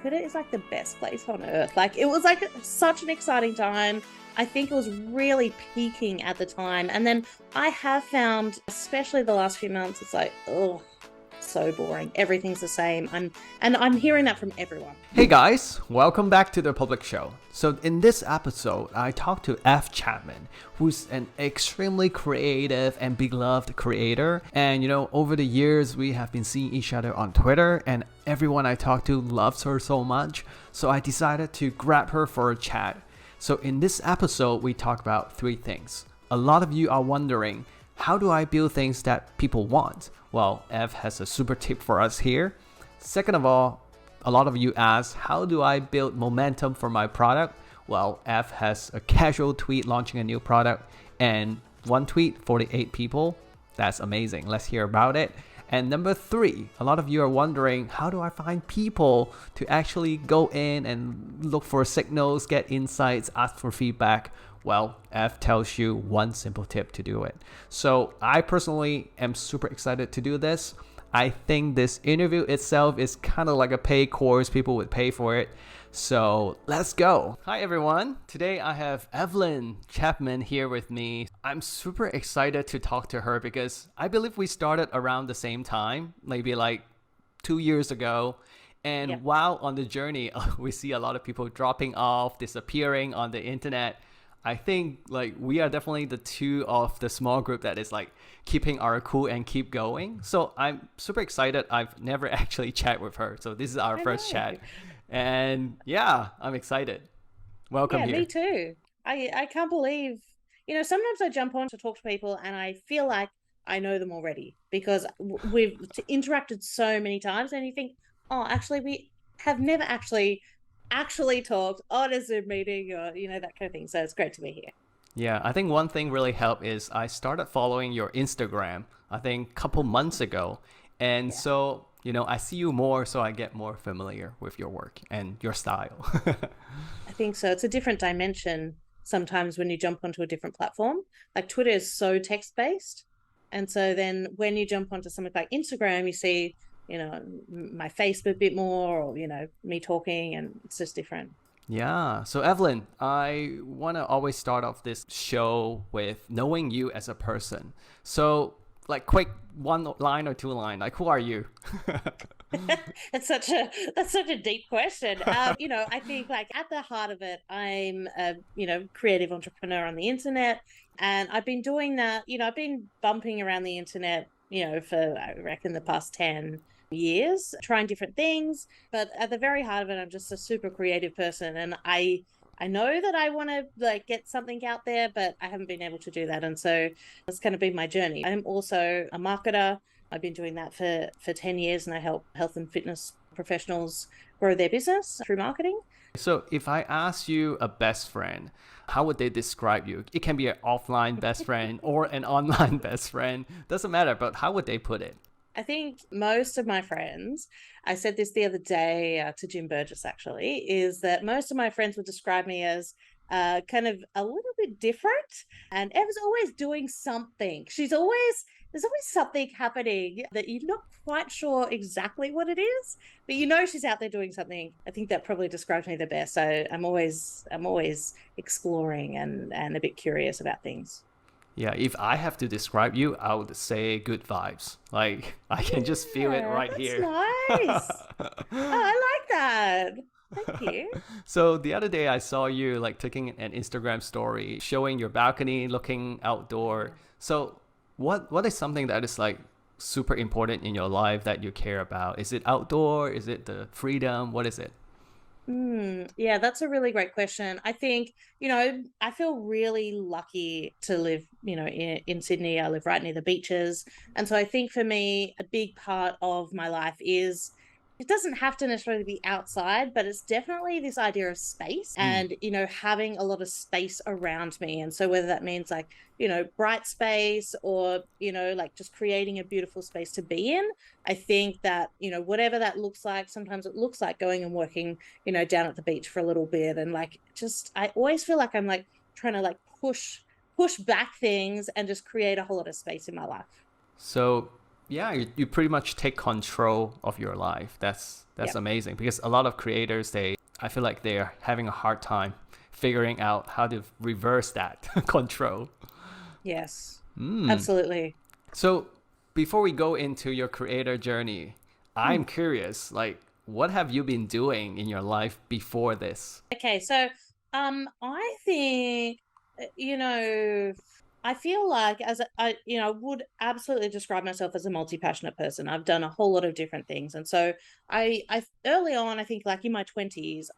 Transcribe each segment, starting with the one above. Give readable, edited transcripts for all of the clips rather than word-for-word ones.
Twitter is like the best place on earth. Like it was like such an exciting time. I think it was really peaking at the time. And then I have found, especially the last few months, it's like, oh, so boring. Everything's the same. I'm hearing that from everyone. Hey guys, welcome back to the Public Show. So in this episode, I talked to Ev Chapman, who's an extremely creative and beloved creator. And over the years, we have been seeing each other on Twitter, and everyone I talk to loves her so much. So I decided to grab her for a chat. So in this episode, we talk about three things. A lot of you are wondering, how do I build things that people want? Well, Ev has a super tip for us here. Second of all, a lot of you ask, how do I build momentum for my product? Well, Ev has a casual tweet launching a new product, and one tweet, 48 people. That's amazing. Let's hear about it. And number three, a lot of you are wondering, how do I find people to actually go in and look for signals, get insights, ask for feedback? Well, Ev tells you one simple tip to do it. So I personally am super excited to do this. I think this interview itself is kind of like a paid course. People would pay for it. So let's go. Hi, everyone. Today I have Ev Chapman here with me. I'm super excited to talk to her because I believe we started around the same time, maybe like 2 years ago. And while on the journey, we see a lot of people dropping off, disappearing on the internet. I think like we are definitely the two of the small group that is like keeping our cool and keep going. So I'm super excited. I've never actually chat with her. So this is our first chat. And yeah, I'm excited. Welcome here. Yeah, me too. I can't believe, sometimes I jump on to talk to people and I feel like I know them already because we've interacted so many times, and you think, oh, actually we have never actually talked on a Zoom meeting or, that kind of thing. So it's great to be here. Yeah, I think one thing really helped is I started following your Instagram, I think a couple months ago. And so, I see you more, so I get more familiar with your work and your style. I think so. It's a different dimension sometimes when you jump onto a different platform. Like Twitter is so text-based. And so then when you jump onto something like Instagram, you see, my face a bit more, or, me talking, and it's just different. Yeah. So Evelyn, I want to always start off this show with knowing you as a person. So like quick one line or two line, like who are you? That's such a deep question. I think like at the heart of it, I'm a, creative entrepreneur on the internet. And I've been doing that, I've been bumping around the internet, for I reckon the past 10 years, trying different things. But at the very heart of it, I'm just a super creative person. And I know that I want to like get something out there, but I haven't been able to do that. And so that's kind of been my journey. I'm also a marketer. I've been doing that for 10 years, and I help health and fitness professionals grow their business through marketing. So if I ask you a best friend, how would they describe you? It can be an offline best friend or an online best friend. Doesn't matter, but how would they put it? I think most of my friends, I said this the other day to Jim Burgess actually, is that most of my friends would describe me as kind of a little bit different. And Ev's always doing something. There's always something happening that you're not quite sure exactly what it is, but she's out there doing something. I think that probably describes me the best. So I'm always exploring and a bit curious about things. Yeah, if I have to describe you, I would say good vibes. Like I can just feel it right that's here. Nice. Oh, I like that. Thank you. So the other day I saw you like taking an Instagram story showing your balcony, looking outdoor. So what is something that is like super important in your life that you care about? Is it outdoor? Is it the freedom? What is it? Yeah, that's a really great question. I think, I feel really lucky to live, in Sydney. I live right near the beaches. And so I think for me, a big part of my life is it doesn't have to necessarily be outside, but it's definitely this idea of space and, having a lot of space around me. And so whether that means like, bright space or, like just creating a beautiful space to be in, I think that, whatever that looks like, sometimes it looks like going and working, down at the beach for a little bit. And like, I always feel like I'm like trying to like push back things and just create a whole lot of space in my life. So Yeah, you pretty much take control of your life. That's Yep. amazing because a lot of creators, I feel like they're having a hard time figuring out how to reverse that control. Yes. Mm. Absolutely. So before we go into your creator journey, Hmm. I'm curious, like, what have you been doing in your life before this? Okay, so I think you know, I feel like as I would absolutely describe myself as a multi-passionate person. I've done a whole lot of different things. And so I early on, I think like in my 20s,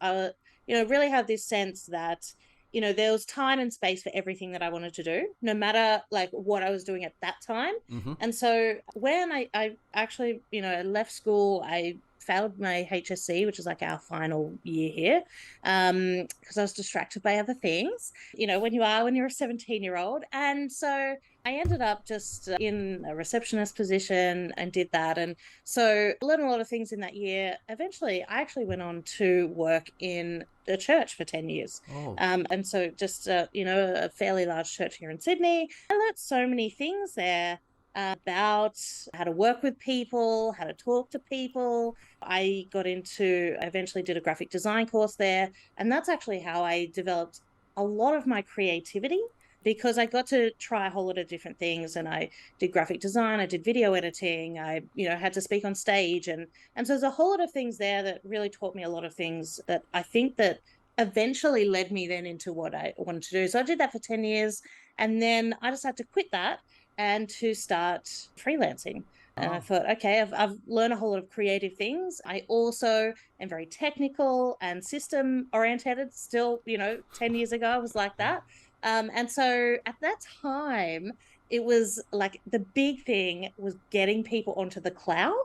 really had this sense that there was time and space for everything that I wanted to do, no matter like what I was doing at that time. Mm-hmm. And so when I actually, left school, I failed my HSC, which is like our final year here, because I was distracted by other things, when you are when you're a 17-year-old. And so I ended up just in a receptionist position and did that. And so I learned a lot of things in that year. Eventually, I actually went on to work in a church for 10 years. Oh, And so just, a fairly large church here in Sydney. I learned so many things there about how to work with people, how to talk to people. I eventually did a graphic design course there. And that's actually how I developed a lot of my creativity, because I got to try a whole lot of different things. And I did graphic design, I did video editing, I, had to speak on stage. And so there's a whole lot of things there that really taught me a lot of things that I think that eventually led me then into what I wanted to do. So I did that for 10 years. And then I decided to quit that and to start freelancing. And I oh, thought, okay, I've learned a whole lot of creative things. I also am very technical and system oriented. Still, 10 years ago, I was like that. And so at that time, it was like the big thing was getting people onto the cloud.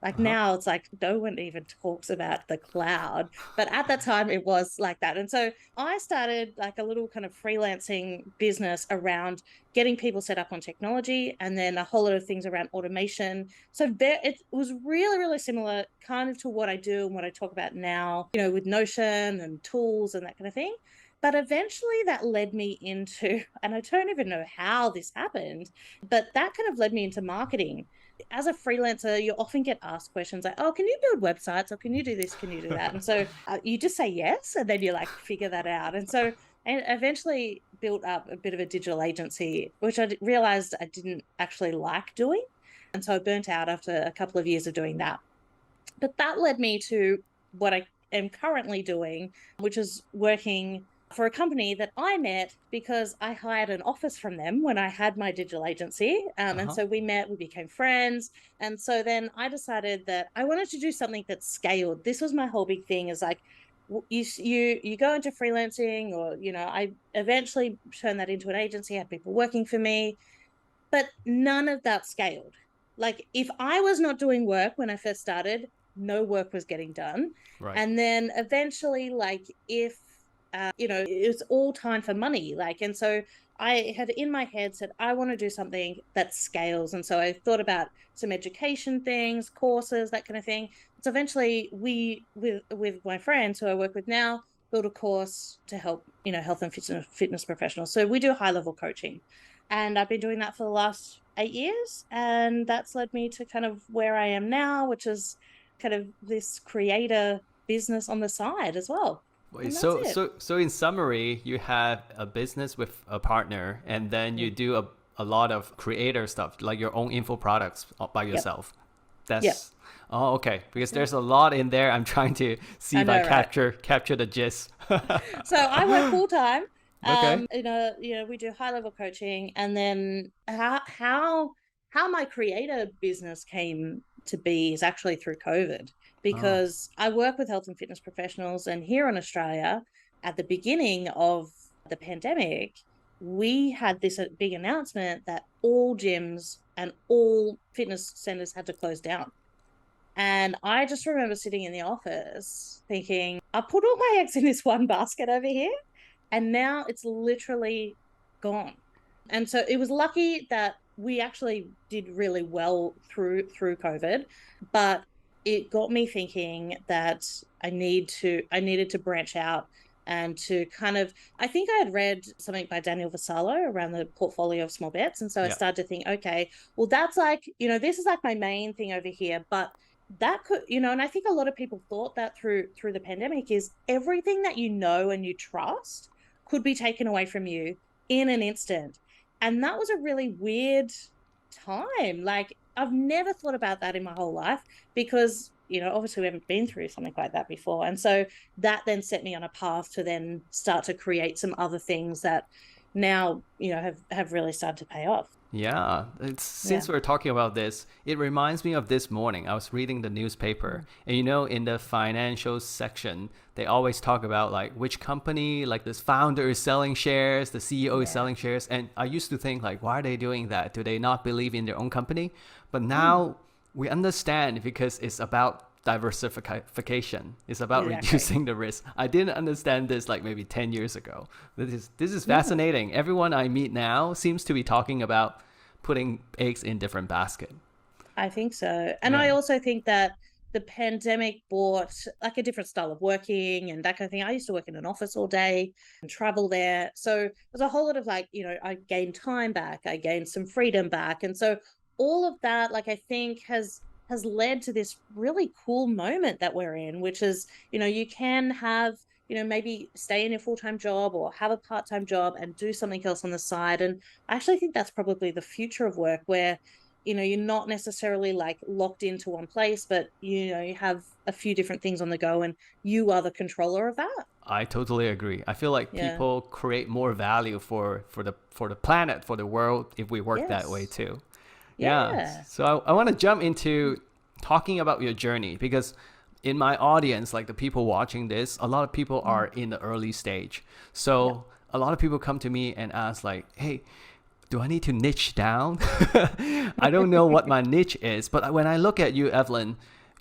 Like uh-huh. now it's like no one even talks about the cloud. But at that time, it was like that. And so I started like a little kind of freelancing business around getting people set up on technology, and then a whole lot of things around automation. So it was really, really similar kind of to what I do and what I talk about now, with Notion and tools and that kind of thing. But eventually that led me into, and I don't even know how this happened, but that kind of led me into marketing. As a freelancer, you often get asked questions like, oh, can you build websites, or can you do this? Can you do that? And so you just say yes, and then you like figure that out. And so and eventually built up a bit of a digital agency, which I realized I didn't actually like doing. And so I burnt out after a couple of years of doing that. But that led me to what I am currently doing, which is working for a company that I met because I hired an office from them when I had my digital agency. And Uh-huh. so we met, we became friends. And so then I decided that I wanted to do something that scaled. This was my whole big thing, is like, you go into freelancing, or I eventually turned that into an agency, had people working for me, but none of that scaled. Like if I was not doing work when I first started, no work was getting done. Right. And then eventually, like if it's all time for money. Like, and so I had in my head said, I want to do something that scales. And so I thought about some education things, courses, that kind of thing. So eventually we, with my friends who I work with now, build a course to help, health and fitness professionals. So we do high level coaching. And I've been doing that for the last 8 years. And that's led me to kind of where I am now, which is kind of this creator business on the side as well. Wait, And that's it. so in summary, you have a business with a partner, and then you Mm. do a lot of creator stuff, like your own info products by Yep. yourself. Yep. That's oh, okay. Because That's it. there's a lot in there. I'm trying to see I if I know, right? capture the gist. So I work full time. Okay. We do high level coaching, and then how my creator business came to be is actually through COVID, Oh, because I work with health and fitness professionals, and here in Australia, at the beginning of the pandemic, we had this big announcement that all gyms and all fitness centers had to close down. And I just remember sitting in the office thinking, I put all my eggs in this one basket over here, and now it's literally gone. And so it was lucky that we actually did really well through COVID, but it got me thinking that I needed to branch out and to kind of, I think I had read something by Daniel Vassallo around the portfolio of small bets. And so I started to think, okay, well, that's like, this is like my main thing over here, but that could, and I think a lot of people thought that through the pandemic is everything that and you trust could be taken away from you in an instant. And that was a really weird time. Like, I've never thought about that in my whole life because, obviously we haven't been through something like that before. And so that then set me on a path to then start to create some other things that now, have really started to pay off. Yeah, since we're talking about this, it reminds me of this morning. I was reading the newspaper, and in the financial section, they always talk about like which company, like this founder is selling shares, the CEO is selling shares. And I used to think like, why are they doing that? Do they not believe in their own company? But now we understand because it's about diversification. It's about reducing the risk. I didn't understand this like maybe 10 years ago. This is fascinating. Everyone I meet now seems to be talking about putting eggs in different basket. I think so. And I also think that the pandemic brought like a different style of working and that kind of thing. I used to work in an office all day and travel there. So there's a whole lot of like, I gained time back. I gained some freedom back. And so all of that, like, I think has led to this really cool moment that we're in, which is, you can have, maybe stay in your full-time job or have a part-time job and do something else on the side. And I actually think that's probably the future of work where, you're not necessarily like locked into one place, but, you have a few different things on the go and you are the controller of that. I totally agree. I feel like people create more value for the planet, for the world, if we work that way too. Yeah. So I want to jump into talking about your journey because in my audience, like the people watching this, a lot of people are in the early stage. So a lot of people come to me and ask like, hey, do I need to niche down? I don't know what my niche is. But when I look at you, Evelyn,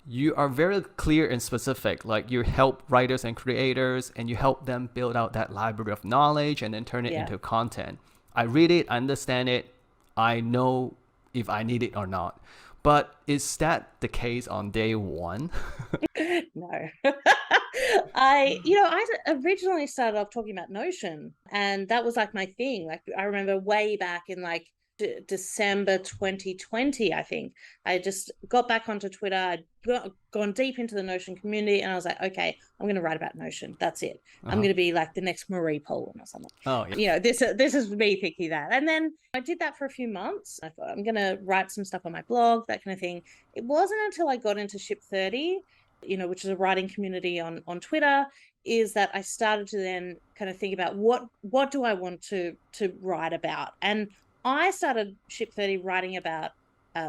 you are very clear and specific. Like you help writers and creators and you help them build out that library of knowledge and then turn it into content. I read it, I understand it. I know if I need it or not. But is that the case on day one? No. I originally started off talking about Notion and that was like my thing. Like I remember way back in like December 2020, I think. I just got back onto Twitter. I'd gone deep into the Notion community and I was like, okay, I'm going to write about Notion. That's it. I'm going to be like the next Marie Poland or something. Oh, yeah. This is me thinking that. And then I did that for a few months. I thought I'm going to write some stuff on my blog, that kind of thing. It wasn't until I got into Ship30, which is a writing community on Twitter, is that I started to then kind of think about what do I want to write about. And I started Ship30 writing about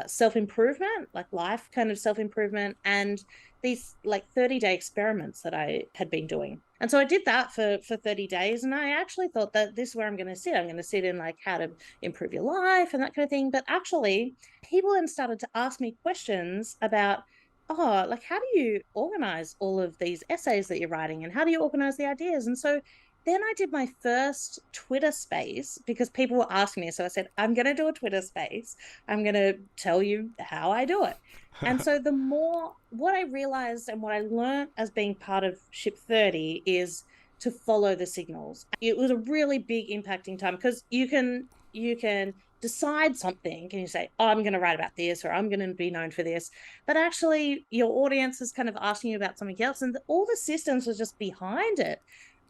self-improvement, like life kind of self-improvement, and these like 30-day experiments that I had been doing. And so I did that for 30 days. And I actually thought that this is where I'm going to sit. I'm going to sit in like how to improve your life and that kind of thing. But actually, people then started to ask me questions about, like, how do you organize all of these essays that you're writing? And how do you organize the ideas? And so then I did my first Twitter space because people were asking me. So I said, I'm going to do a Twitter space. I'm going to tell you how I do it. And so the more what I realized and what I learned as being part of Ship30 is to follow the signals. It was a really big impacting time because you can decide something and you say, oh, I'm going to write about this or I'm going to be known for this. But actually your audience is kind of asking you about something else and all the systems was just behind it.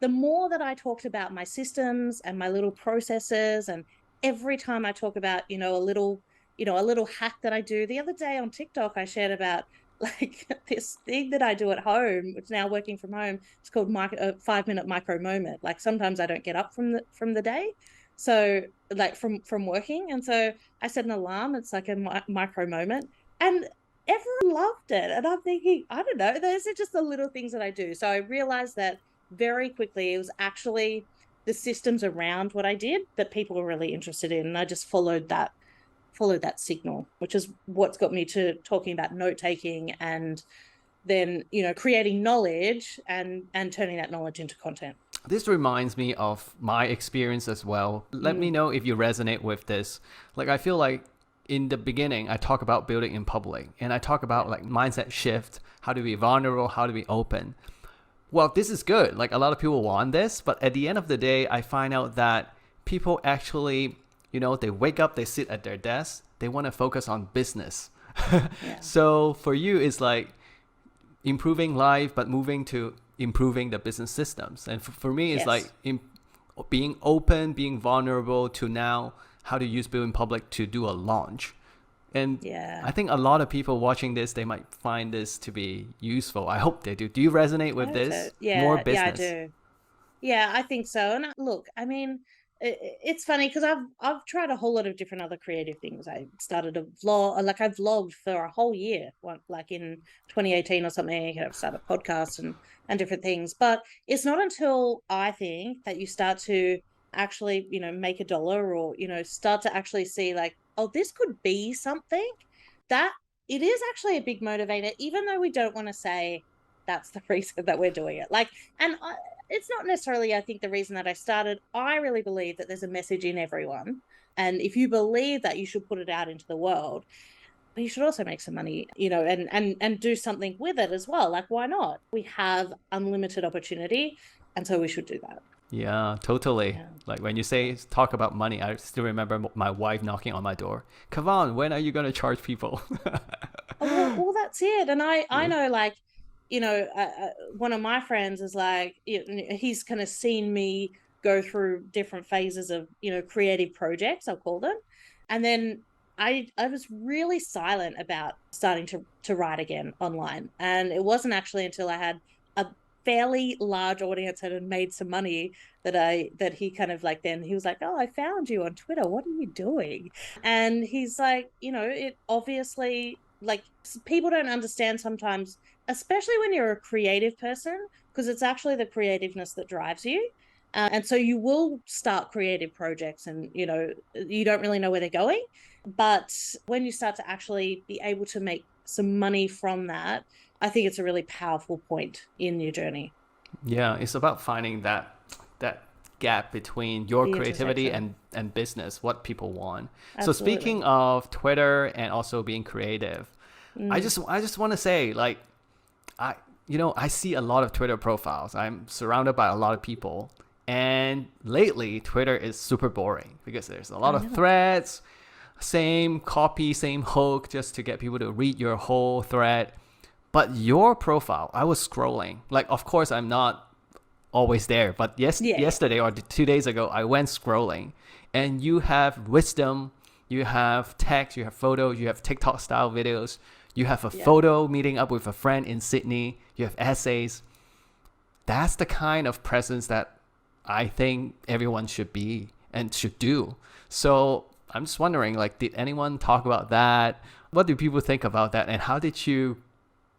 The more that I talked about my systems and my little processes, and every time I talk about, a little hack that I do. The other day on TikTok, I shared about like this thing that I do at home, which is now working from home. It's called 5-minute micro moment. Like sometimes I don't get up from the day. So like from working. And so I set an alarm. It's like a micro moment and everyone loved it. And I'm thinking, I don't know, those are just the little things that I do. So I realized that very quickly, it was actually the systems around what I did that people were really interested in. And I just followed that signal, which is what's got me to talking about note-taking and then, creating knowledge and turning that knowledge into content. This reminds me of my experience as well. Let me know if you resonate with this. Like, I feel like in the beginning, I talk about building in public and I talk about like mindset shift, how to be vulnerable, how to be open. well, this is good. Like a lot of people want this, but at the end of the day, I find out that people actually, they wake up, they sit at their desk, they want to focus on business. Yeah. So for you, it's like improving life, but moving to improving the business systems. And for me, it's Yes. like being open, being vulnerable to now how to use Build in Public to do a launch. And Yeah. I think a lot of people watching this, they might find this to be useful. I hope they do. Do you resonate I with hope so. this? More Yeah. Yeah, I business. do. Yeah, I think so. And look, I mean, it's funny because I've tried a whole lot of different other creative things. I started a vlog, like I vlogged for a whole year, like in 2018 or something. I've started a podcast and different things. But it's not until I think that you start to actually, make a dollar or start to actually see like, oh, this could be something that it is actually a big motivator, even though we don't want to say that's the reason that we're doing it. Like, and it's not necessarily, I think, the reason that I started. I really believe that there's a message in everyone. And if you believe that, you should put it out into the world. But you should also make some money, and do something with it as well. Like, why not? We have unlimited opportunity. And so we should do that. Yeah, totally. Yeah. Like when you say talk about money, I still remember my wife knocking on my door. Kavan, when are you going to charge people? Oh, well, that's it. And I Yeah. know, like, one of my friends is like, he's kind of seen me go through different phases of, creative projects, I'll call them. And then I was really silent about starting to write again online. And it wasn't actually until I had a fairly large audience and had made some money that he kind of like, then he was like, oh, I found you on Twitter. What are you doing? And he's like, it obviously, like, people don't understand sometimes, especially when you're a creative person, because it's actually the creativeness that drives you. And so you will start creative projects and, you don't really know where they're going. But when you start to actually be able to make some money from that, I think it's a really powerful point in your journey. Yeah, it's about finding that gap between your The creativity intersection. and business, what people want. So speaking Absolutely. of Twitter and also being creative, Mm. I just want to say like I I see a lot of Twitter profiles. I'm surrounded by a lot of people. And lately Twitter is super boring because there's a lot I of know. threads, same copy, same hook just to get people to read your whole thread. But your profile, I was scrolling. Like, of course, I'm not always there, but Yeah, yeah, yesterday or 2 days ago, I went scrolling, and you have wisdom, you have text, you have photos, you have TikTok style videos, you have a yeah. photo meeting up with a friend in Sydney, you have essays. That's the kind of presence that I think everyone should be and should do. So I'm just wondering, like, did anyone talk about that? What do people think about that? And how did you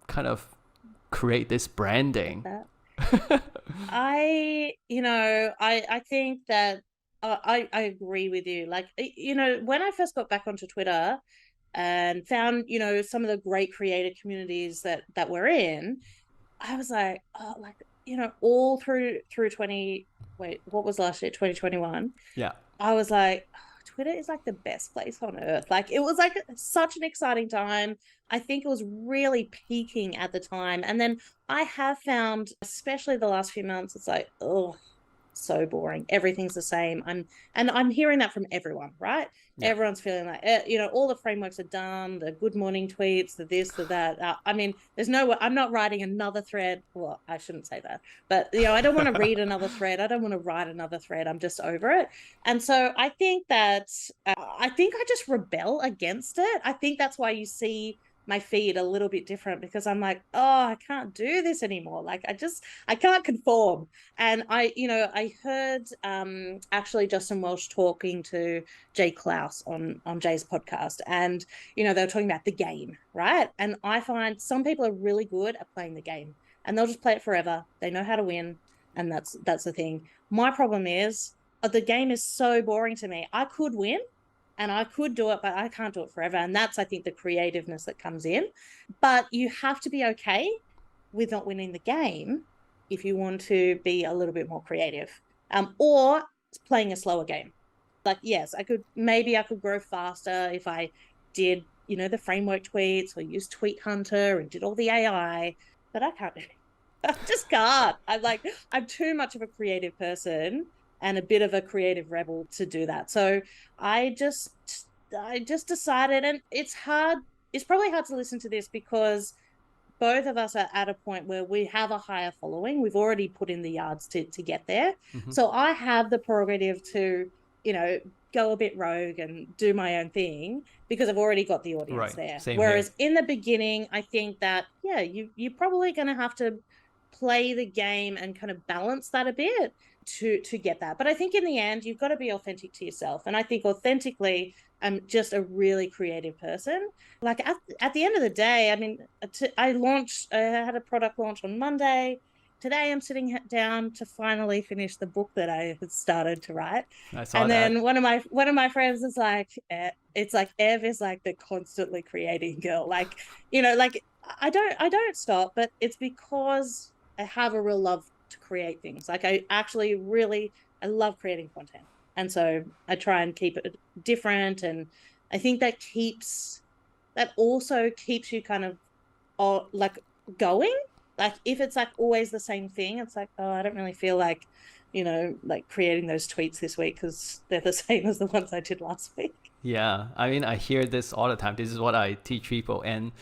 kind of create this Get branding? that. I think that I agree with you. Like, when I first got back onto Twitter and found, some of the great creator communities that we're in, I was like, oh, like, all through 20, wait, what was last year? 2021. Yeah. I was like, oh, Twitter is like the best place on earth. Like, it was like such an exciting time. I think it was really peaking at the time. And then I have found, especially the last few months, it's like, oh, so boring. Everything's the same. I'm hearing that from everyone, right? Yeah. Everyone's feeling like, all the frameworks are done, the good morning tweets, the this, the that. I mean, there's no, I'm not writing another thread. Well, I shouldn't say that, but I don't want to read another thread. I don't want to write another thread. I'm just over it. And so I think that, I think I just rebel against it. I think that's why you see my feed a little bit different, because I'm like, oh, I can't do this anymore. Like, I can't conform. And I heard actually Justin Welsh talking to Jay Klaus on Jay's podcast, and they were talking about the game, right? And I find some people are really good at playing the game, and they'll just play it forever. They know how to win, and that's the thing. My problem is, the game is so boring to me. I could win and I could do it, but I can't do it forever. And that's, I think, the creativeness that comes in. But you have to be okay with not winning the game if you want to be a little bit more creative, or playing a slower game. Like, yes, I could grow faster if I did, the framework tweets or use Tweet Hunter and did all the AI, but I can't do it. I just can't. I'm too much of a creative person and a bit of a creative rebel to do that. So I just I just decided, and it's hard. It's probably hard to listen to this because both of us are at a point where we have a higher following. We've already put in the yards to get there. Mm-hmm. So I have the prerogative to, you know, go a bit rogue and do my own thing because I've already got the audience Right. there. Same here. Whereas in the beginning, I think that, yeah, you're probably going to have to play the game and kind of balance that a bit to get that. But I think in the end, you've got to be authentic to yourself. And I think authentically, I'm just a really creative person. Like at the end of the day, I mean, I had a product launch on Monday. Today I'm sitting down to finally finish the book that I had started to write. I saw And that. then one of my friends is like, it's like Ev is like the constantly creating girl. Like, you know, like I don't stop, but it's because I have a real love to create things. Like I love creating content. And so I try and keep it different. And I think that also keeps you kind of like going. Like if it's like always the same thing, it's like, oh, I don't really feel like, you know, like creating those tweets this week because they're the same as the ones I did last week. Yeah, I mean, I hear this all the time. This is what I teach people, and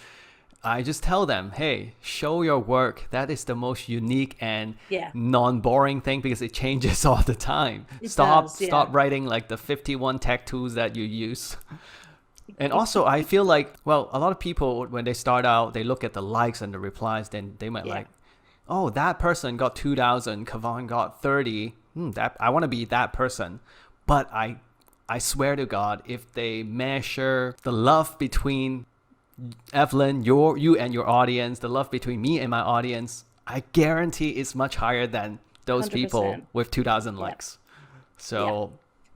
I just tell them, hey, show your work. That is the most unique and Yeah, non-boring thing because it changes all the time. it Stop, does. Yeah. stop writing like the 51 tech tools that you use. And also, I feel like, well, a lot of people, when they start out, they look at the likes and the replies, then they might Yeah. like, oh, that person got 2,000, Kavan got 30. That I want to be that person. But I swear to God, if they measure the love between Evelyn, you and your audience, the love between me and my audience, I guarantee it's much higher than those people 100%. with 2,000 Yeah. likes. So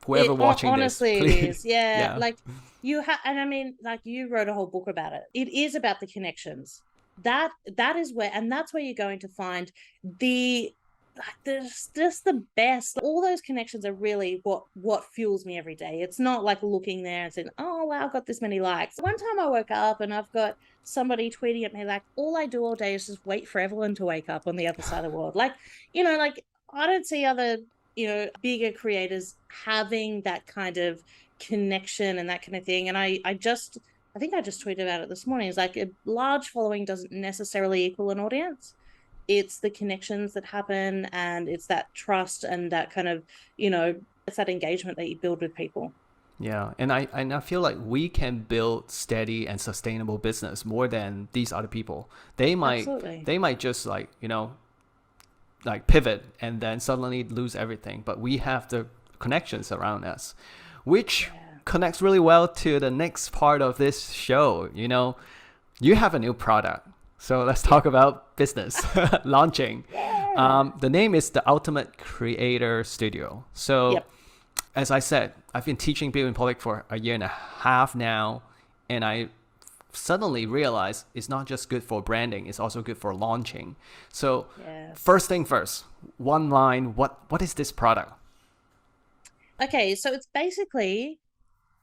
whoever watching Honestly, this, it please. is. Yeah. Yeah. Like you have, and I mean, like you wrote a whole book about it. It is about the connections. That is where, and that's where you're going to find the like there's just the best. All those connections are really what fuels me every day. It's not like looking there and saying, oh wow, I've got this many likes. One time I woke up and I've got somebody tweeting at me like, all I do all day is just wait for Evelyn to wake up on the other side of the world. Like, you know, like I don't see other, you know, bigger creators having that kind of connection and that kind of thing. And I think I just tweeted about it this morning. It's like a large following doesn't necessarily equal an audience. It's the connections that happen and it's that trust and that kind of, you know, it's that engagement that you build with people. Yeah, and I feel like we can build steady and sustainable business more than these other people. Absolutely. They might just like, like pivot and then suddenly lose everything, but we have the connections around us, which connects really well to the next part of this show. You have a new product. So let's talk about business launching. The name is the Ultimate Creator Studio. So Yep. as I said, I've been teaching people in public for a year and a half now, and I suddenly realized it's not just good for branding, it's also good for launching. So Yes. first thing first, one line, what is this product? Okay, so it's basically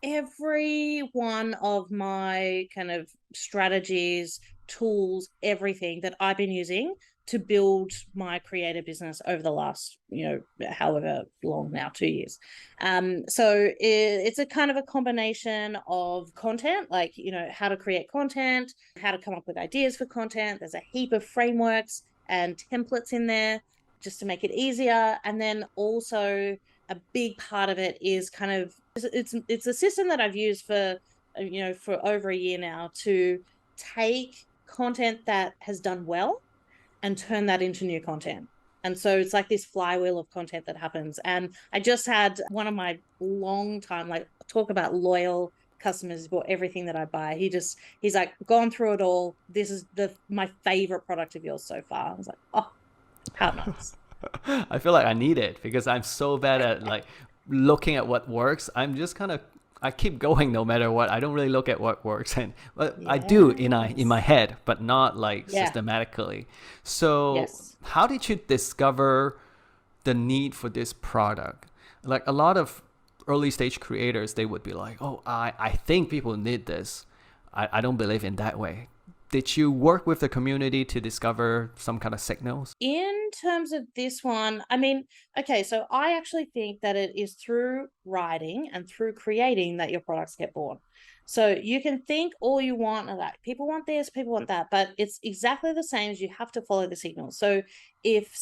every one of my kind of strategies, tools, everything that I've been using to build my creative business over the last, however long now, 2 years. So it's a kind of a combination of content, like, how to create content, how to come up with ideas for content. There's a heap of frameworks and templates in there just to make it easier. And then also a big part of it is kind of, it's a system that I've used for over a year now to take content that has done well and turn that into new content. And so it's like this flywheel of content that happens. And I just had one of my long time, like, talk about loyal customers, bought everything that I buy. He's like gone through it all. This is my favorite product of yours so far. I was like, oh, how nice. I feel like I need it because I'm so bad at like looking at what works. I keep going no matter what. I don't really look at what works, I do in my head, but not like systematically. So how did you discover the need for this product? Like a lot of early stage creators, they would be like, oh, I think people need this. I don't believe in that way. did you work with the community to discover some kind of signals? In terms of this one, I mean, okay, so I actually think that it is through writing and through creating that your products get born. So you can think all you want of that. People want this, people want that, but it's exactly the same as you have to follow the signals. So if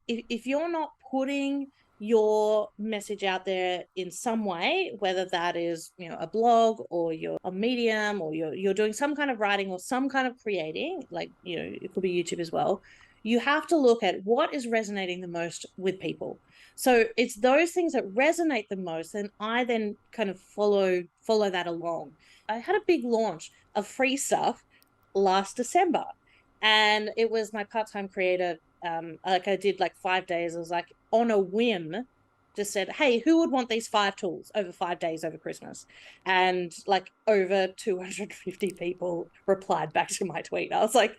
you're not putting your message out there in some way, whether that is, a blog or you're a Medium or you're doing some kind of writing or some kind of creating, like, it could be YouTube as well. You have to look at what is resonating the most with people. So it's those things that resonate the most, and I then kind of follow that along. I had a big launch of free stuff last December, and it was my part-time creator. Like I did like 5 days. I was like on a whim, just said, hey, who would want these 5 tools over 5 days over Christmas? And like over 250 people replied back to my tweet. I was like,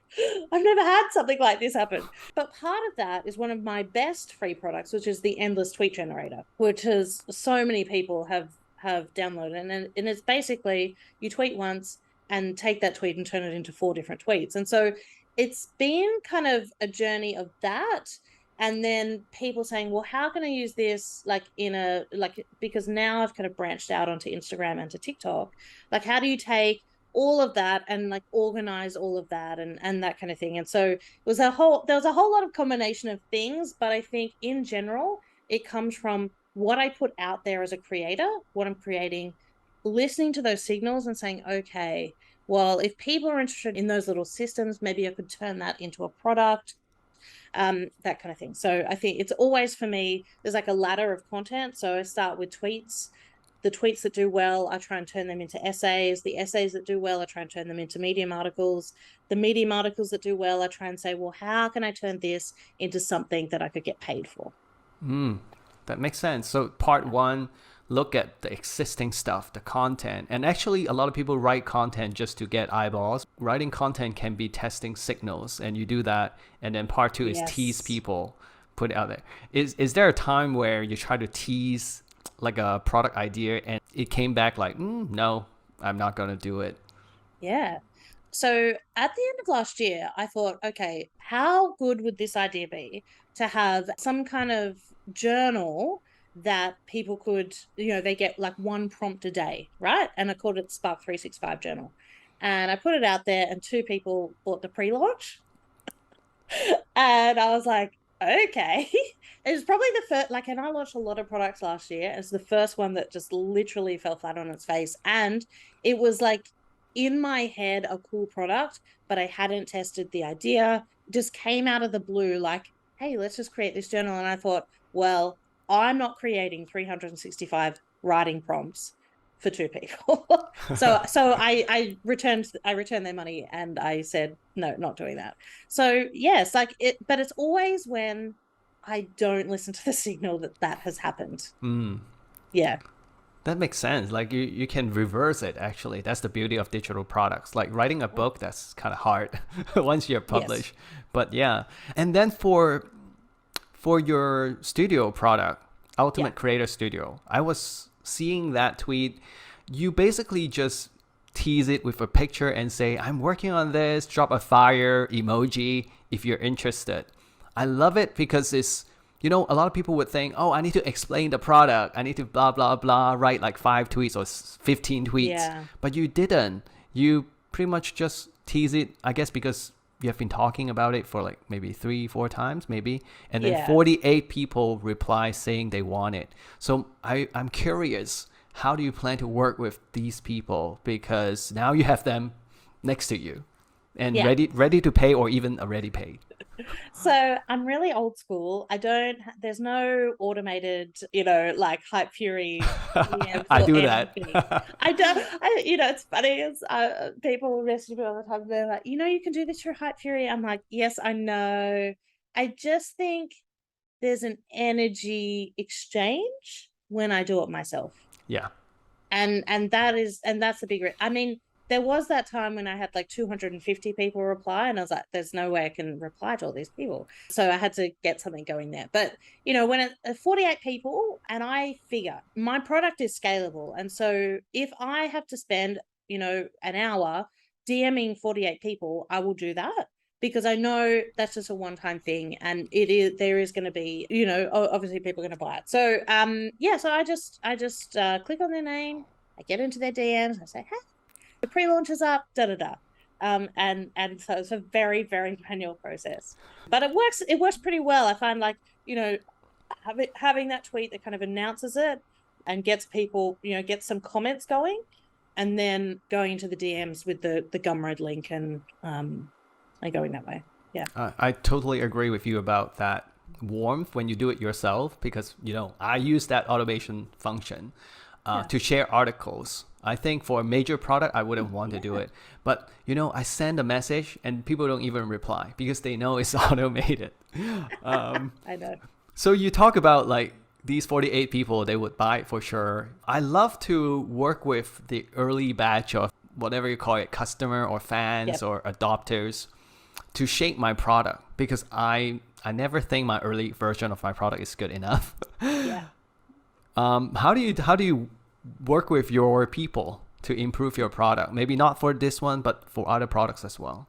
I've never had something like this happen. But part of that is one of my best free products, which is the endless tweet generator, which is so many people have downloaded. And it's basically you tweet once and take that tweet and turn it into 4 different tweets. And so it's been kind of a journey of that. And then people saying, well, how can I use this because now I've kind of branched out onto Instagram and to TikTok. Like, how do you take all of that and like organize all of that and that kind of thing? And so there was a whole lot of combination of things, but I think in general, it comes from what I put out there as a creator, what I'm creating, listening to those signals and saying, okay, well, if people are interested in those little systems, maybe I could turn that into a product, that kind of thing. So I think it's always, for me, there's like a ladder of content. So I start with tweets. The tweets that do well, I try and turn them into essays. The essays that do well, I try and turn them into Medium articles. The Medium articles that do well, I try and say, well, how can I turn this into something that I could get paid for? That makes sense. So part one, look at the existing stuff, the content. And actually, a lot of people write content just to get eyeballs. Writing content can be testing signals, and you do that. And then part two is tease people, put it out there. Is there a time where you try to tease like a product idea and it came back like, no, I'm not going to do it? Yeah. So at the end of last year, I thought, okay, how good would this idea be to have some kind of journal that people could, they get like 1 prompt a day, right? And I called it Spark 365 Journal. And I put it out there and 2 people bought the pre-launch. And I was like, okay. It was probably the first, and I launched a lot of products last year. It's the first one that just literally fell flat on its face. And it was like in my head a cool product, but I hadn't tested the idea. It just came out of the blue, like, hey, let's just create this journal. And I thought, well, I'm not creating 365 writing prompts for 2 people. so I returned their money and I said, no, not doing that. So yes, but it's always when I don't listen to the signal that has happened. Yeah. That makes sense. Like you can reverse it actually. That's the beauty of digital products. Like writing a book, that's kind of hard once you're published. Yes. But yeah. And then for your studio product, Ultimate Creator Studio, I was seeing that tweet. You basically just tease it with a picture and say, I'm working on this, drop a fire emoji if you're interested. I love it because it's, a lot of people would think, oh, I need to explain the product. I need to blah, blah, blah, write like 5 tweets or 15 tweets. Yeah. But you didn't. You pretty much just tease it, I guess, because you have been talking about it for like maybe 3-4 times, maybe. And then 48 people reply saying they want it. So I'm curious, how do you plan to work with these people? Because now you have them next to you and ready to pay or even already paid. So I'm really old school. There's no automated, like Hype Fury. I do that. I don't, it's funny. People message me all the time. They're like, you can do this through Hype Fury. I'm like, yes, I know. I just think there's an energy exchange when I do it myself. Yeah. And that's the big, I mean, there was that time when I had like 250 people reply and I was like, there's no way I can reply to all these people. So I had to get something going there. But, when it's 48 people and I figure my product is scalable. And so if I have to spend, an hour DMing 48 people, I will do that because I know that's just a one-time thing, and there is going to be, obviously people are going to buy it. So so I just click on their name, I get into their DMs, I say, hey, the pre-launch is up, da da da. And so it's a very, very manual process, but it works pretty well. I find, like, having that tweet that kind of announces it and gets people, get some comments going, and then going into the DMs with the Gumroad link and going that way. Yeah. I totally agree with you about that warmth when you do it yourself, because, I use that automation function to share articles. I think for a major product, I wouldn't want to do it. But, I send a message and people don't even reply because they know it's automated. I know. So you talk about, like, these 48 people, they would buy it for sure. I love to work with the early batch of whatever you call it, customer or fans or adopters, to shape my product, because I never think my early version of my product is good enough. Yeah. How do you work with your people to improve your product? Maybe not for this one, but for other products as well.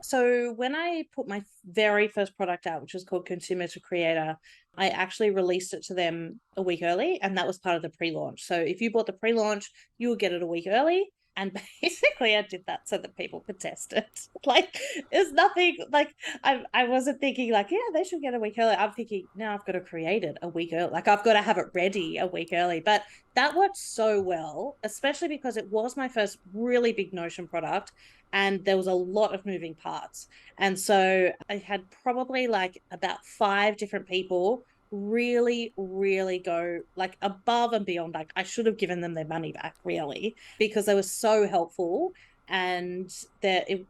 So when I put my very first product out, which was called Consumer to Creator, I actually released it to them a week early, and that was part of the pre-launch. So if you bought the pre-launch, you would get it a week early. And basically I did that so that people could test it. Like, it's nothing, like, I wasn't thinking like, yeah, they should get a week early. I'm thinking, no, I've got to create it a week early. Like, I've got to have it ready a week early. But that worked so well, especially because it was my first really big Notion product, and there was a lot of moving parts. And so I had probably like about 5 different people really, really go like above and beyond. Like, I should have given them their money back, really, because they were so helpful. And they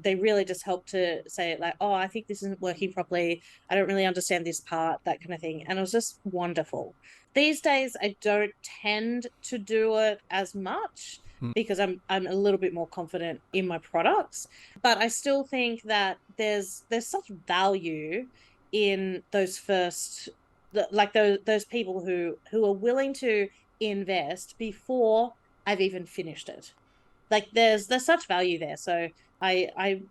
really just helped to say, like, oh, I think this isn't working properly, I don't really understand this part, that kind of thing. And it was just wonderful. These days I don't tend to do it as much because I'm a little bit more confident in my products, but I still think that there's such value in those first, like those people who are willing to invest before I've even finished it. Like, there's such value there. So I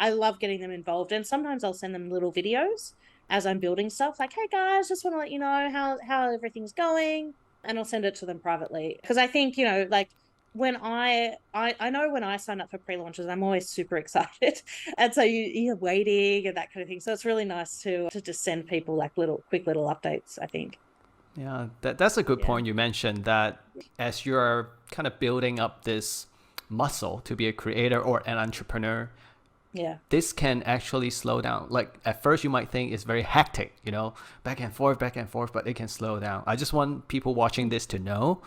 love getting them involved, and sometimes I'll send them little videos as I'm building stuff, like, hey guys, just want to let you know how everything's going, and I'll send it to them privately, because I think, like, when I know when I sign up for pre-launches, I'm always super excited. And so you're waiting and that kind of thing. So it's really nice to just send people like quick little updates, I think. Yeah, that's a good point. You mentioned that as you're kind of building up this muscle to be a creator or an entrepreneur, this can actually slow down. Like, at first you might think it's very hectic, back and forth, but it can slow down. I just want people watching this to know,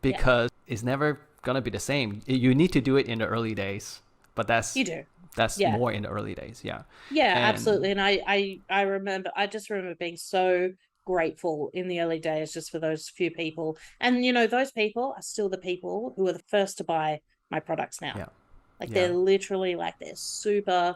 because it's never gonna be the same. You need to do it in the early days, but that's more in the early days. Absolutely. And I just remember being so grateful in the early days just for those few people, and those people are still the people who are the first to buy my products now. They're literally like, they're super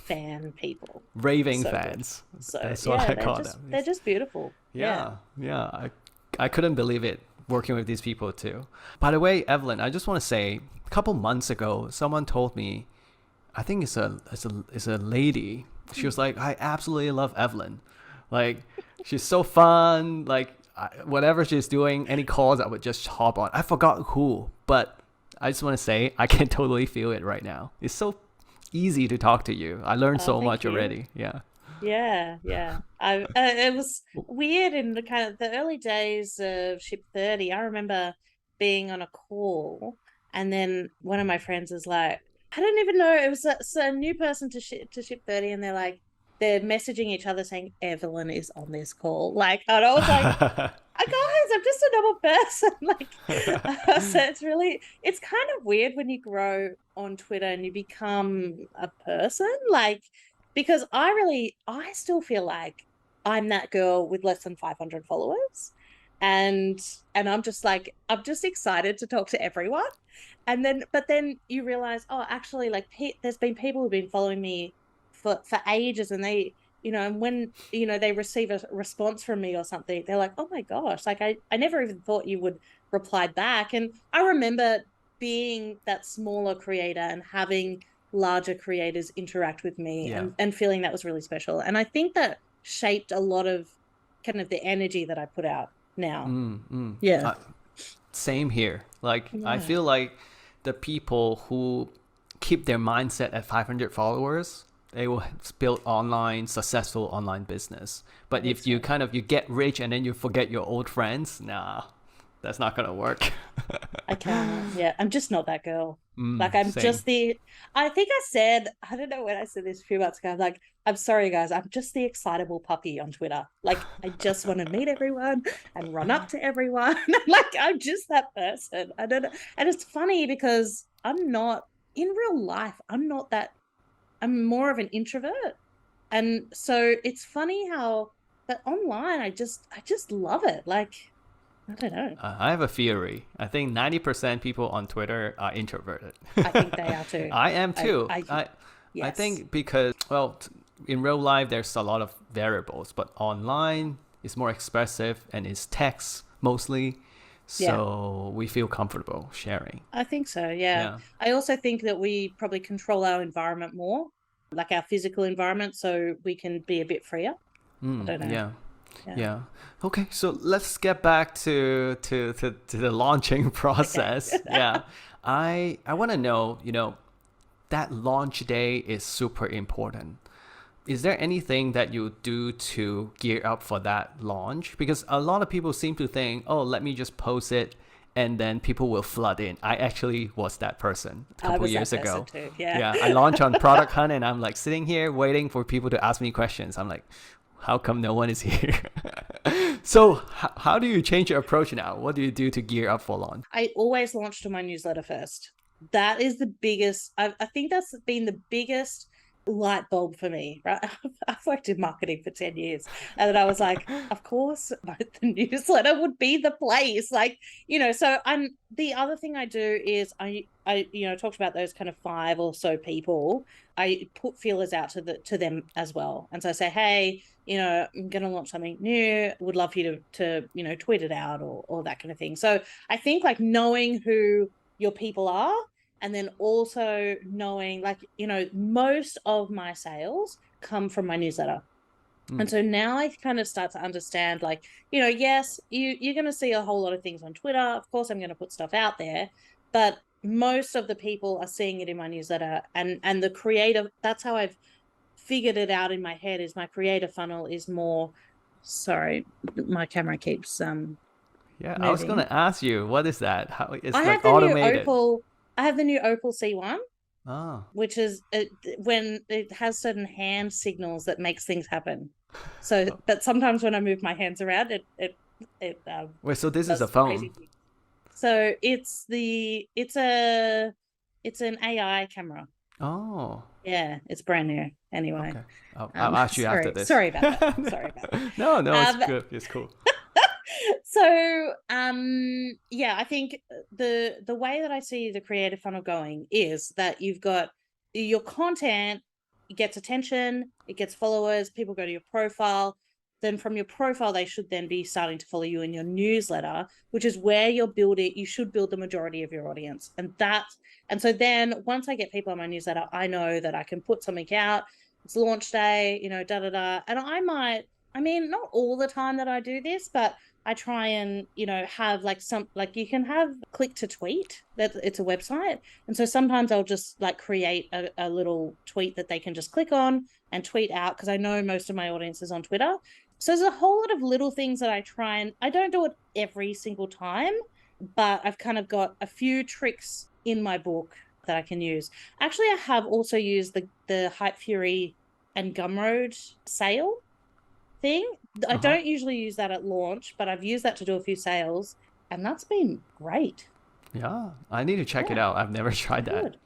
fan people, raving fans. Good. So that's what I call them. They're just beautiful. I couldn't believe it, working with these people too. By the way, Evelyn, I just want to say, a couple months ago, someone told me, I think it's a lady. She was like, I absolutely love Evelyn. Like, she's so fun. Like, whatever she's doing, any calls, I would just hop on. I forgot who, but I just want to say, I can totally feel it right now. It's so easy to talk to you. I learned so much already. Yeah. It was weird in the kind of the early days of Ship 30. I remember being on a call, and then one of my friends was like, I don't even know, it was a new person to Ship 30, and they're messaging each other saying, Evelyn is on this call. Like, and I was like, guys, I'm just a normal person. Like, so it's kind of weird when you grow on Twitter and you become a person, like, because I still feel like I'm that girl with less than 500 followers. And I'm just excited to talk to everyone. But then you realize, oh, actually, like, there's been people who've been following me for ages, and they, and when, they receive a response from me or something, they're like, oh my gosh, like, I never even thought you would reply back. And I remember being that smaller creator and having larger creators interact with me, Yeah. and feeling that was really special. And I think that shaped a lot of kind of the energy that I put out now. Yeah. Same here. Like, I Yeah. feel like the people who keep their mindset at 500 followers, they will build successful online business. But if you kind of, you get rich and then you forget your old friends, nah, that's not gonna work. I can't. Yeah, I'm just not that girl. Like I'm Same. just I think I said, I don't know when I said this a few months ago. I'm like, I'm sorry guys, I'm just the excitable puppy on Twitter. Like I just want to meet everyone and run up to everyone. Like I'm just that person. I don't know. And it's funny because I'm not in real life, I'm not that, I'm more of an introvert. And so it's funny how, but online I just love it. Like, I don't know. I have a theory. I think 90% people on Twitter are introverted. I think they are too. I am too. I Yes. think because, well, in real life, there's a lot of variables, but online is more expressive and it's text mostly. Yeah. So we feel comfortable sharing. I think so. Yeah. Yeah. I also think that we probably control our environment more, like our physical environment, so we can be a bit freer. I don't know. Yeah. Yeah. Yeah. Okay. So let's get back to the launching process. Okay. Yeah. I want to know, that launch day is super important. Is there anything that you do to gear up for that launch? Because a lot of people seem to think, oh, let me just post it and then people will flood in. I actually was that person a I couple was years that ago. person too. Yeah. Yeah, I launched on Product Hunt and I'm like sitting here waiting for people to ask me questions. I'm like, how come no one is here? So how do you change your approach now? What do you do to gear up for launch? I always launch to my newsletter first. That is the biggest, I think that's been the biggest light bulb for me, right? I've worked in marketing for 10 years. And then I was like, of course, the newsletter would be the place. Like, so the other thing I do is I talked about those kind of 5 or so people. I put feelers out to them as well. And so I say, hey, I'm going to launch something new. Would love for you to tweet it out or that kind of thing. So I think like knowing who your people are, and then also knowing like, most of my sales come from my newsletter. And so now I kind of start to understand like, yes, you're going to see a whole lot of things on Twitter. Of course, I'm going to put stuff out there, but most of the people are seeing it in my newsletter, and the creative, that's how I've figured it out in my head, is my creator funnel is more, sorry, my camera keeps Yeah, I was moving. gonna ask you, what is that? How it's I like have the new automated. Opal. I have the new Opal C1, Oh. which is when it has certain hand signals that makes things happen. So, but sometimes when I move my hands around, it Wait, so this is a does phone? crazy things. So it's an AI camera. Oh. Yeah, it's brand new. Anyway, Okay. I'll ask you after this. sorry about that. Sorry about that. No, no, it's good. It's cool. So yeah, I think the way that I see the creative funnel going is that you've got your content, it gets attention, it gets followers, people go to your profile, then from your profile they should then be starting to follow you in your newsletter, which is where you should build the majority of your audience. And so then once I get people on my newsletter, I know that I can put something out, it's launch day, da da da, and not all the time that I do this, but I try and, have like you can have click to tweet, that it's a website. And so sometimes I'll just like create a little tweet that they can just click on and tweet out, because I know most of my audience is on Twitter. So there's a whole lot of little things that I don't do it every single time, but I've kind of got a few tricks in my book that I can use. Actually, I have also used the Hype Fury and Gumroad sale thing. I don't usually use that at launch, but I've used that to do a few sales, and that's been great. Yeah, I need to check it Yeah, out. I've never tried that. good.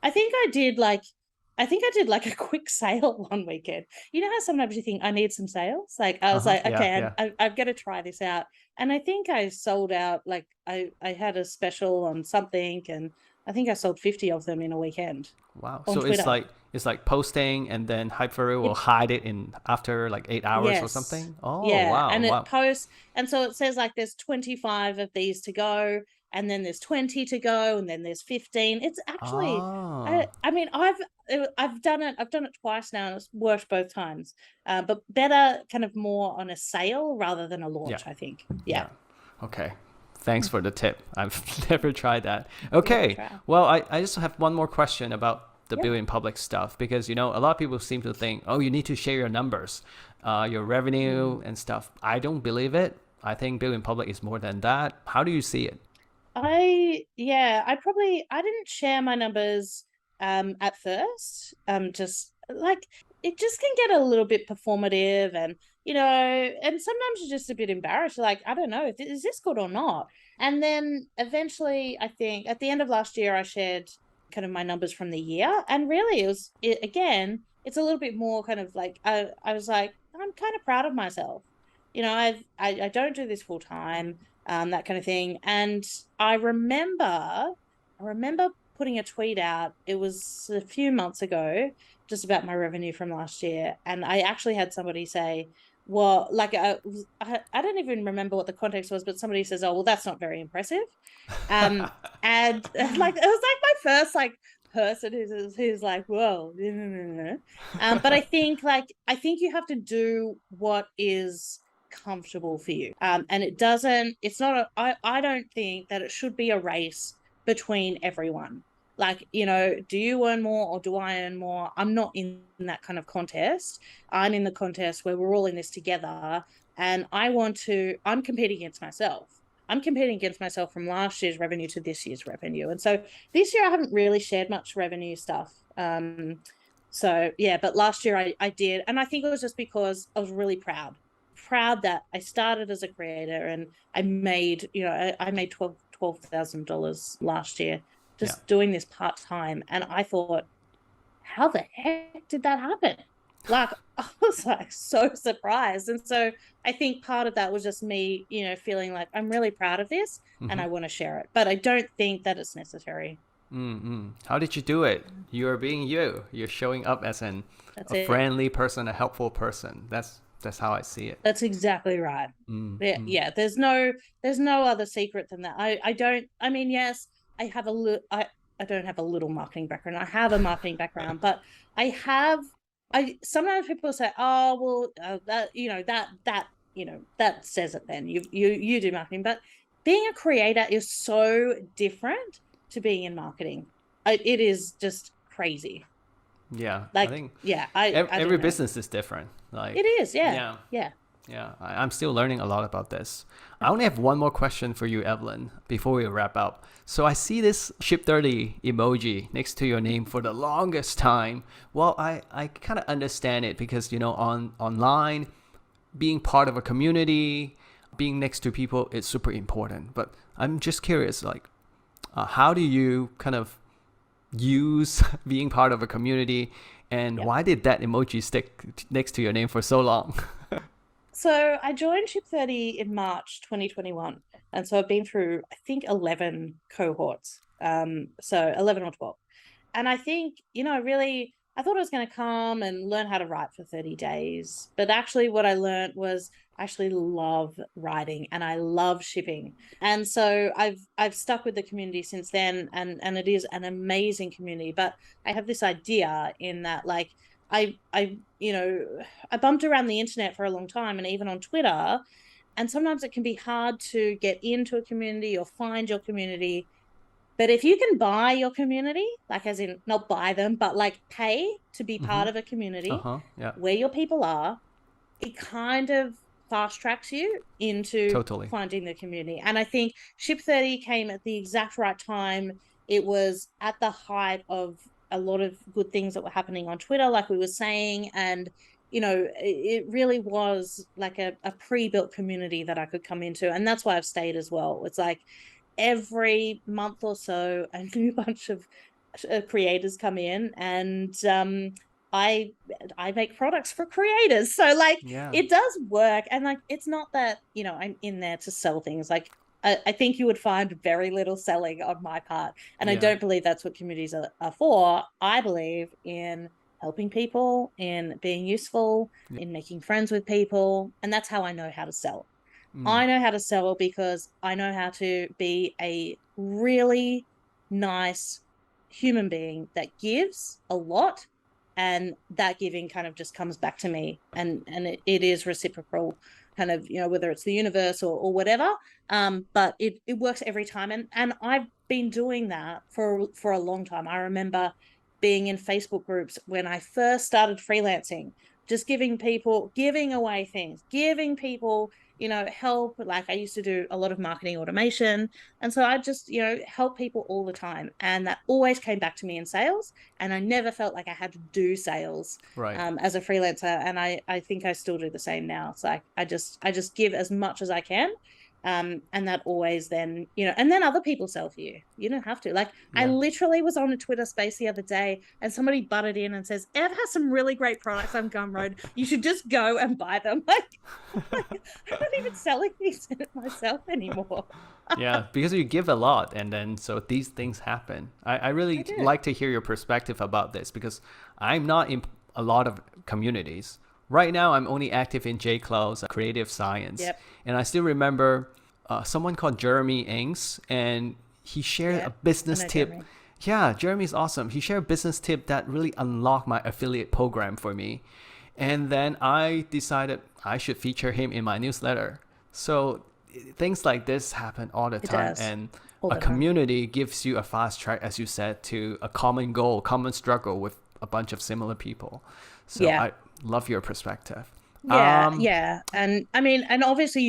I think I did like a quick sale one weekend. You know how sometimes you think I need some sales? Like I was like, Yeah, okay, yeah. I've got to try this out. And I think I sold out, like I had a special on something, and I think I sold 50 of them in a weekend Wow. on So it's Twitter. like posting and then Hypefury will It hide it in after like 8 hours or Yes. something. Oh Yeah. wow, And it wow. posts. And so it says like there's 25 of these to go. and then there's 20 to go, and then there's 15. It's actually, Oh, I mean, I've done it twice now, and it's worked both times. But better kind of more on a sale rather than a yeah, launch, I think. Yeah. yeah. Okay. Thanks for the tip. I've never tried that. Give it a Okay. try. Well, I just have one more question about the Yeah. building public stuff because, you know, a lot of people seem to think, oh, you need to share your numbers, your revenue Mm. and stuff. I don't believe it. I think building public is more than that. How do you see it? I didn't share my numbers at first. Just like it just can get a little bit performative, and and sometimes you're just a bit embarrassed. Like, I don't know, is this good or not? And then eventually, I think at the end of last year, I shared kind of my numbers from the year, and really again, it's a little bit more kind of like I was like, I'm kind of proud of myself. I don't do this full time, that kind of thing. And I remember putting a tweet out. It was a few months ago, just about my revenue from last year, and I actually had somebody say, "Well, like I don't even remember what the context was, but somebody says, oh, well, that's not very impressive." Um, and like it was like my first like person who's like, whoa, no, no, no, no. But I think you have to do what is comfortable for you. And it's not I don't think that it should be a race between everyone. Like, do you earn more or do I earn more? I'm not in that kind of contest. I'm in the contest where we're all in this together. And I'm competing against myself. I'm competing against myself from last year's revenue to this year's revenue. And so this year I haven't really shared much revenue stuff. So yeah, but last year I did. And I think it was just because I was really proud that I started as a creator, and I made, I made $12,000 last year Yeah. just doing this part time. And I thought, how the heck did that happen? Like, I was like so surprised. And so I think part of that was just me, feeling like I'm really proud of this and Mm-hmm. I want to share it. But I don't think that it's necessary. Mm-hmm. How did you do it? You're being you. You're showing up as That's a it. friendly person, a helpful person. That's how I see it. That's exactly right. Yeah, Mm-hmm. yeah. There's no other secret than that. I don't. I mean, yes, I have a little. I don't have a little marketing background. I have a marketing background, but I have. I sometimes people say, "Oh, well, that says it." Then you do marketing, but being a creator is so different to being in marketing. It is just crazy. Yeah, I Like, think yeah, I every don't know. business is different. Like, It is, yeah, yeah, yeah, yeah. I'm still learning a lot about this. I only have one more question for you, Evelyn, before we wrap up. So I see this ship 30 emoji next to your name for the longest time. Well, I kind of understand it because, you know, online, being part of a community, being next to people is super important. But I'm just curious, like, how do you kind of use being part of a community, and yeah. why did that emoji stick next to your name for so long? So I joined Ship 30 in March 2021. And so I've been through, I think, 11 cohorts. So 11 or 12. And I think, really, I thought I was going to come and learn how to write for 30 days. But actually, what I learned was I actually love writing and I love shipping. And so I've stuck with the community since then, and it is an amazing community. But I have this idea in that, like, I bumped around the internet for a long time and even on Twitter. And sometimes it can be hard to get into a community or find your community. But if you can buy your community, like as in not buy them, but like pay to be Mm-hmm. part of a community Uh-huh. Yeah. where your people are, it kind of fast tracks you into Totally. finding the community. And I think Ship 30 came at the exact right time. It was at the height of a lot of good things that were happening on Twitter, like we were saying. And, it really was like a pre-built community that I could come into. And that's why I've stayed as well. It's like every month or so, a new bunch of creators come in, and I I make products for creators. So like Yeah. it does work. And like it's not that, I'm in there to sell things. Like I think you would find very little selling on my part. And I Yeah. don't believe that's what communities are for. I believe in helping people, in being useful, Yeah. in making friends with people. And that's how I know how to sell. I know how to sell because I know how to be a really nice human being that gives a lot, and that giving kind of just comes back to me, and it is reciprocal, kind of, whether it's the universe or whatever. But it works every time, and I've been doing that for a long time. I remember being in Facebook groups when I first started freelancing, just giving away things, giving people, help. Like, I used to do a lot of marketing automation. And so I just, help people all the time. And that always came back to me in sales. And I never felt like I had to do sales Right. as a freelancer. And I think I still do the same now. It's like, I just give as much as I can. And that always then, and then other people sell for you. You don't have to. Like, I Yeah. literally was on a Twitter space the other day, and somebody butted in and says, Ev has some really great products on Gumroad. You should just go and buy them. Like, I'm not even selling these myself anymore. Yeah, because you give a lot, and then so these things happen. I I really do. like to hear your perspective about this because I'm not in a lot of communities. Right now, I'm only active in JCloud's creative science. Yep. And I still remember someone called Jeremy Ings, and he shared a Yeah. I business know, tip. Jeremy. Yeah, Jeremy's awesome. He shared a business tip that really unlocked my affiliate program for me. And then I decided I should feature him in my newsletter. So things like this happen all the It time. does And all a the time. community gives you a fast track, as you said, to a common goal, common struggle with a bunch of similar people. So Yeah. I love your perspective. Yeah, yeah. And I mean, and obviously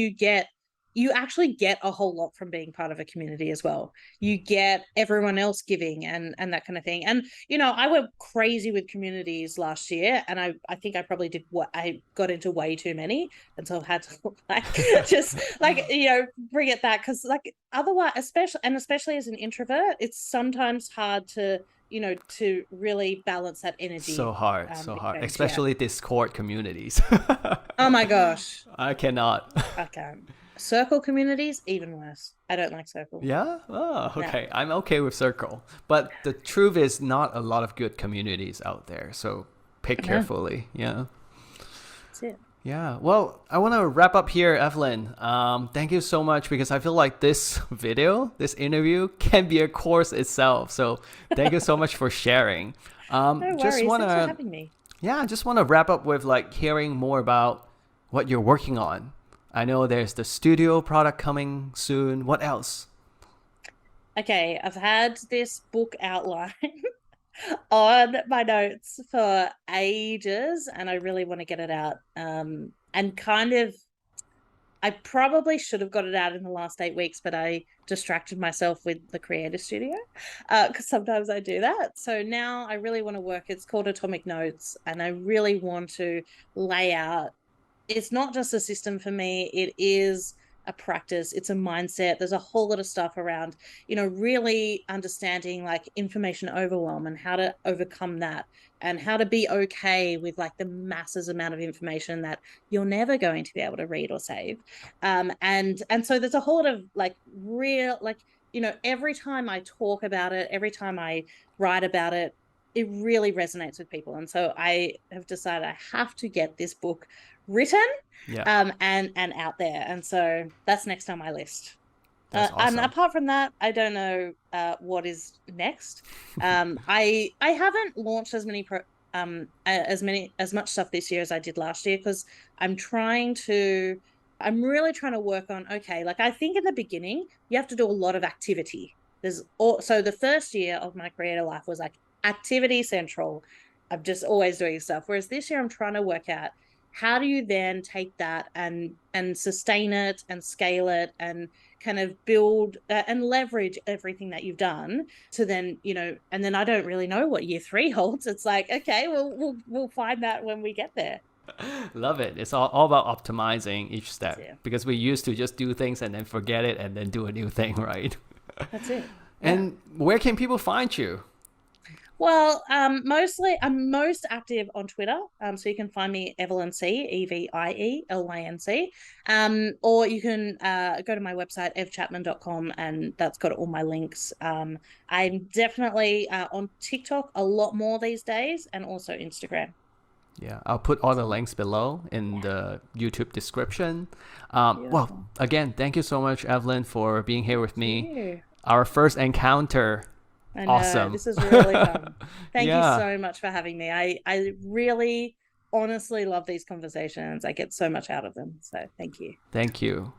you actually get a whole lot from being part of a community as well. You get everyone else giving and that kind of thing. And I went crazy with communities last year, and I think I probably did what I got into way too many, and so I've had to like just like bring it back, because like otherwise, especially as an introvert, it's sometimes hard to really balance that So energy hard, so hard, exchange. Yeah. especially Discord communities. Oh my gosh. I cannot. I can't. Circle communities, even worse. I don't like circle. Yeah? Oh, No, okay. I'm okay with Circle. But the truth is, not a lot of good communities out there. So pick no, carefully. Yeah. that's it. Yeah. Well, I want to wrap up here, Evelyn. Thank you so much because I feel like this video, this interview, can be a course itself. So thank you so much for sharing. No Just worries. want Thanks for to, having me. yeah, just want to wrap up with like hearing more about what you're working on. I know there's the studio product coming soon. What else? Okay, I've had this book outline on my notes for ages, and I really want to get it out. And kind of, I probably should have got it out in the last 8 weeks, but I distracted myself with the creator studio, because sometimes I do that. So now I really want to work. It's called Atomic Notes, and I really want to lay out. It's not just a system for me, it is a practice, it's a mindset. There's a whole lot of stuff around really understanding like information overwhelm and how to overcome that, and how to be okay with like the masses amount of information that you're never going to be able to read or save. And so there's a whole lot of like real, like, every time I talk about it, every time I write about it, it really resonates with people. And so I have decided I have to get this book written, Yeah, and out there. And so that's next on my list. that's And awesome. apart from that, I don't know what is next. I haven't launched as much stuff this year as I did last year, because I'm trying to. I'm really trying to work on, okay, like I think in the beginning you have to do a lot of activity. So the first year of my creator life was like activity central. I'm just always doing stuff. Whereas this year I'm trying to work out, how do you then take that and sustain it and scale it and kind of build and leverage everything that you've done to then, and then I don't really know what year 3 holds. It's like, okay, we'll find that when we get there. Love it. It's all about optimizing each That's step it. because we used to just do things and then forget it and then do a new thing, right? That's it. Yeah. And where can people find you? Well, mostly I'm most active on Twitter. So you can find me Evelyn C, EVIELYNC. Or you can go to my website, evchapman.com, and that's got all my links. I'm definitely on TikTok a lot more these days, and also Instagram. Yeah, I'll put all the links below in the YouTube description. Well, Beautiful. again, thank you so much, Evelyn, for being here with me. You. Our first encounter. I know Awesome. this is really fun. Thank you Yeah, so much for having me. I really honestly love these conversations. I get so much out of them. So thank you. thank you.